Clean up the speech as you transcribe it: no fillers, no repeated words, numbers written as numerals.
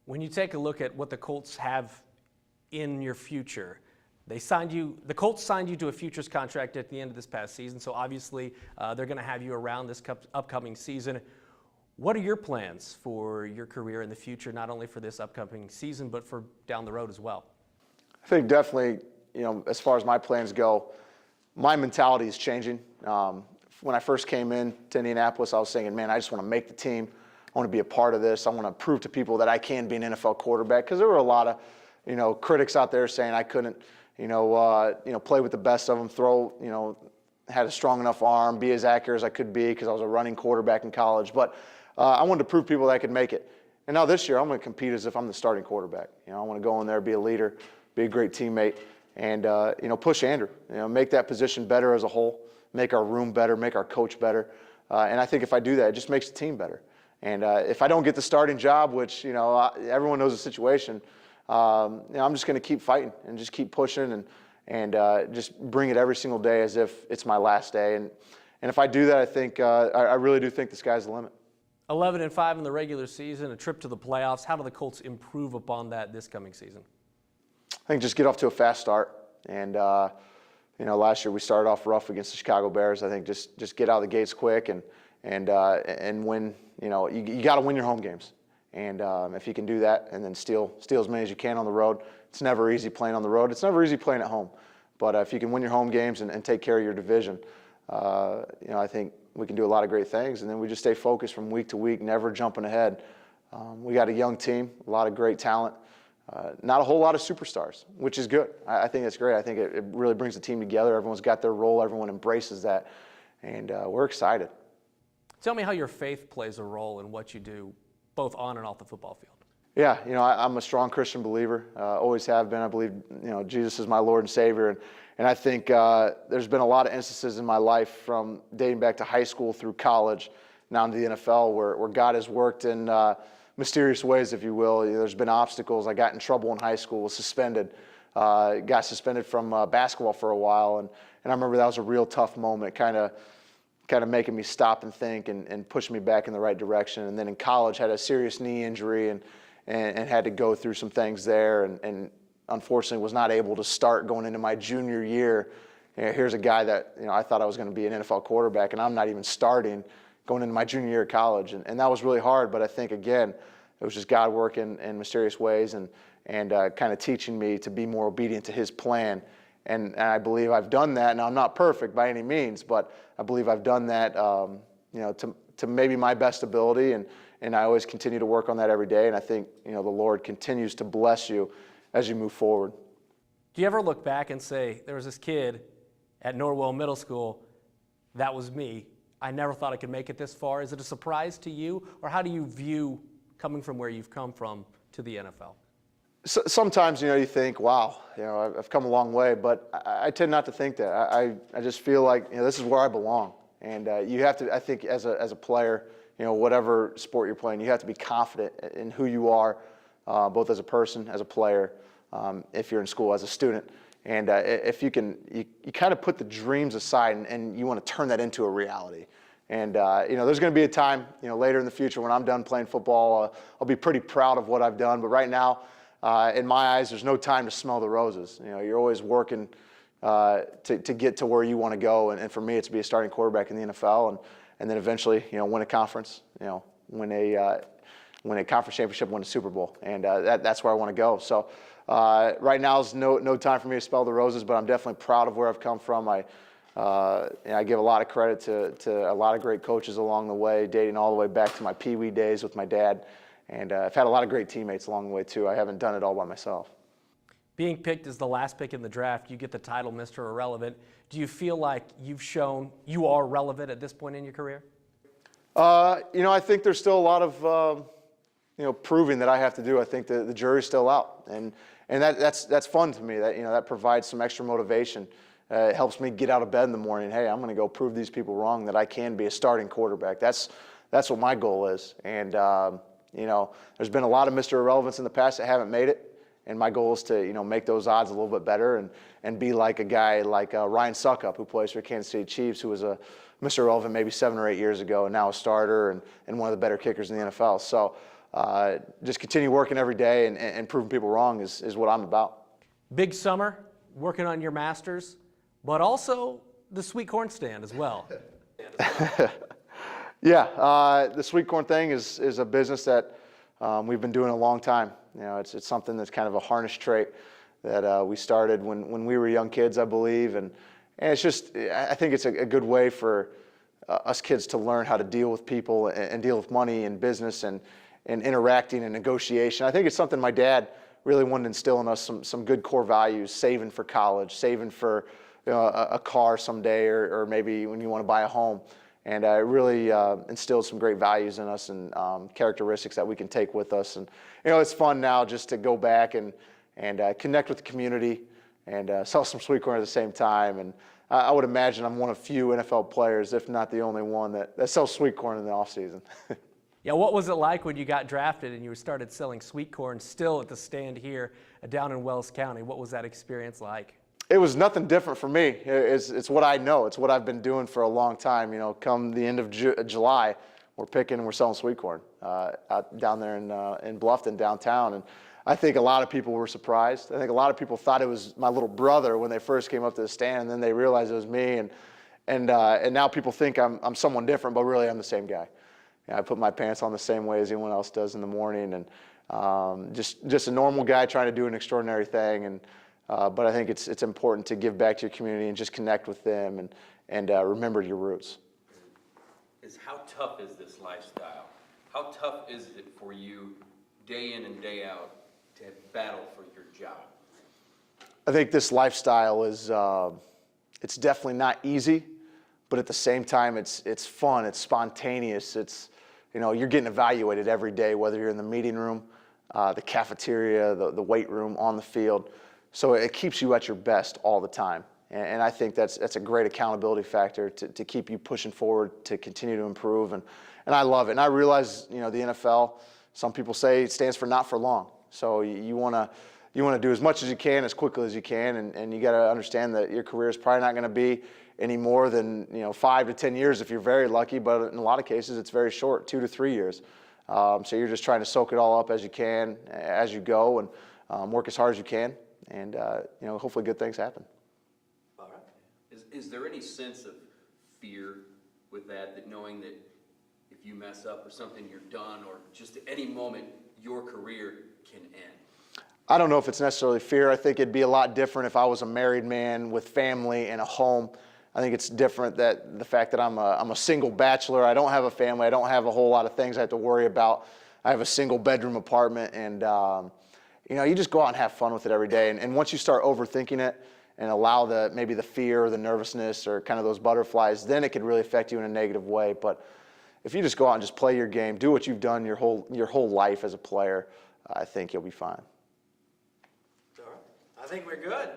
When you take a look at what the Colts have in your future, the Colts signed you to a futures contract at the end of this past season, so obviously they're going to have you around this upcoming season. What are your plans for your career in the future, not only for this upcoming season, but for down the road as well? I think definitely, as far as my plans go, my mentality is changing. When I first came in to Indianapolis, I was saying, man, I just want to make the team. I want to be a part of this. I want to prove to people that I can be an NFL quarterback, because there were a lot of, critics out there saying I couldn't, play with the best of them, throw, had a strong enough arm, be as accurate as I could be because I was a running quarterback in college. But I wanted to prove to people that I could make it. And now this year, I'm going to compete as if I'm the starting quarterback. I want to go in there, be a leader, be a great teammate, and, push Andrew. Make that position better as a whole, make our room better, make our coach better. And I think if I do that, it just makes the team better. And if I don't get the starting job, which, everyone knows the situation, I'm just going to keep fighting and just keep pushing and just bring it every single day as if it's my last day. And if I do that, I think I really do think the sky's the limit. 11-5 in the regular season, a trip to the playoffs. How do the Colts improve upon that this coming season? I think just get off to a fast start. And, last year we started off rough against the Chicago Bears. I think just get out of the gates quick and win. You got to win your home games. And if you can do that and then steal as many as you can on the road, it's never easy playing on the road. It's never easy playing at home. But if you can win your home games and take care of your division, I think we can do a lot of great things. And then we just stay focused from week to week, never jumping ahead. We got a young team, a lot of great talent, not a whole lot of superstars, which is good. I think that's great. I think it really brings the team together. Everyone's got their role. Everyone embraces that. And we're excited. Tell me how your faith plays a role in what you do, both on and off the football field. Yeah, I'm a strong Christian believer, always have been. I believe, Jesus is my Lord and Savior. And I think there's been a lot of instances in my life from dating back to high school through college, now into the NFL, where God has worked in mysterious ways, if you will. There's been obstacles. I got in trouble in high school, was suspended, got suspended from basketball for a while. And I remember that was a real tough moment, kind of making me stop and think and push me back in the right direction. And then in college, had a serious knee injury and had to go through some things there, and unfortunately was not able to start going into my junior year. Here's a guy that I thought I was going to be an NFL quarterback, and I'm not even starting going into my junior year of college. And that was really hard, but I think, again, it was just God working in mysterious ways and kind of teaching me to be more obedient to his plan. And I believe I've done that. Now, I'm not perfect by any means, but I believe I've done that, to maybe my best ability. And I always continue to work on that every day. And I think, the Lord continues to bless you as you move forward. Do you ever look back and say, there was this kid at Norwell Middle School, that was me. I never thought I could make it this far. Is it a surprise to you? Or how do you view coming from where you've come from to the NFL? Sometimes, you think, wow, I've come a long way, but I tend not to think that. I just feel like, this is where I belong. And you have to, I think, as a player, whatever sport you're playing, you have to be confident in who you are, both as a person, as a player, if you're in school, as a student. And if you can, you kind of put the dreams aside and you want to turn that into a reality. And, there's going to be a time, later in the future when I'm done playing football, I'll be pretty proud of what I've done. But right now, in my eyes, there's no time to smell the roses. You're always working to get to where you want to go. And for me, it's to be a starting quarterback in the NFL and then eventually, win a conference, win a conference championship, win a Super Bowl. And that's where I want to go. So right now is no time for me to smell the roses, but I'm definitely proud of where I've come from. I give a lot of credit to a lot of great coaches along the way, dating all the way back to my Pee Wee days with my dad. And I've had a lot of great teammates along the way, too. I haven't done it all by myself. Being picked as the last pick in the draft, you get the title Mr. Irrelevant. Do you feel like you've shown you are relevant at this point in your career? I think there's still a lot of, proving that I have to do. I think the jury's still out. And that's fun to me. That provides some extra motivation. It helps me get out of bed in the morning. Hey, I'm going to go prove these people wrong that I can be a starting quarterback. That's what my goal is. And there's been a lot of Mr. Irrelevance in the past that haven't made it, and my goal is to make those odds a little bit better and be like a guy like Ryan Suckup, who plays for Kansas City Chiefs, who was a Mr. Irrelevant maybe 7 or 8 years ago and now a starter and one of the better kickers in the NFL. So just continue working every day and proving people wrong is what I'm about. Big summer, working on your masters, but also the sweet corn stand as well. Yeah, the sweet corn thing is a business that we've been doing a long time. You know, it's something that's kind of a Harnish trait that we started when we were young kids, I believe, and it's just, I think it's a good way for us kids to learn how to deal with people and deal with money and business and interacting and negotiation. I think it's something my dad really wanted to instill in us, some good core values: saving for college, saving for a car someday, or maybe when you want to buy a home. And it really instilled some great values in us and characteristics that we can take with us. And it's fun now just to go back and connect with the community and sell some sweet corn at the same time. And I would imagine I'm one of few NFL players, if not the only one, that sells sweet corn in the off season. Yeah, what was it like when you got drafted and you started selling sweet corn still at the stand here down in Wells County? What was that experience like? It was nothing different for me. It's what I know. It's what I've been doing for a long time. Come the end of July, we're picking and we're selling sweet corn out down there in Bluffton downtown. And I think a lot of people were surprised. I think a lot of people thought it was my little brother when they first came up to the stand, and then they realized it was me. And now people think I'm someone different, but really I'm the same guy. I put my pants on the same way as anyone else does in the morning, and just a normal guy trying to do an extraordinary thing. But I think it's important to give back to your community and just connect with them and remember your roots. How tough is this lifestyle? How tough is it for you day in and day out to battle for your job? I think this lifestyle is it's definitely not easy, but at the same time it's fun, it's spontaneous, you're getting evaluated every day, whether you're in the meeting room, the cafeteria, the weight room, on the field. So it keeps you at your best all the time. And I think that's a great accountability factor to keep you pushing forward, to continue to improve. And I love it. And I realize, the NFL, some people say it stands for not for long. So you want to do as much as you can, as quickly as you can. And you got to understand that your career is probably not going to be any more than 5 to 10 years if you're very lucky. But in a lot of cases, it's very short, 2 to 3 years. So you're just trying to soak it all up as you can, as you go, and work as hard as you can. And hopefully good things happen. All right. Is there any sense of fear with that knowing that if you mess up or something, you're done, or just at any moment your career can end? I don't know if it's necessarily fear. I think it'd be a lot different if I was a married man with family and a home. I think it's different that the fact that I'm a single bachelor. I don't have a family. I don't have a whole lot of things I have to worry about. I have a single bedroom apartment, and you just go out and have fun with it every day. And once you start overthinking it and allow maybe the fear or the nervousness or kind of those butterflies, then it can really affect you in a negative way. But if you just go out and just play your game, do what you've done your whole life as a player, I think you'll be fine. All right. I think we're good.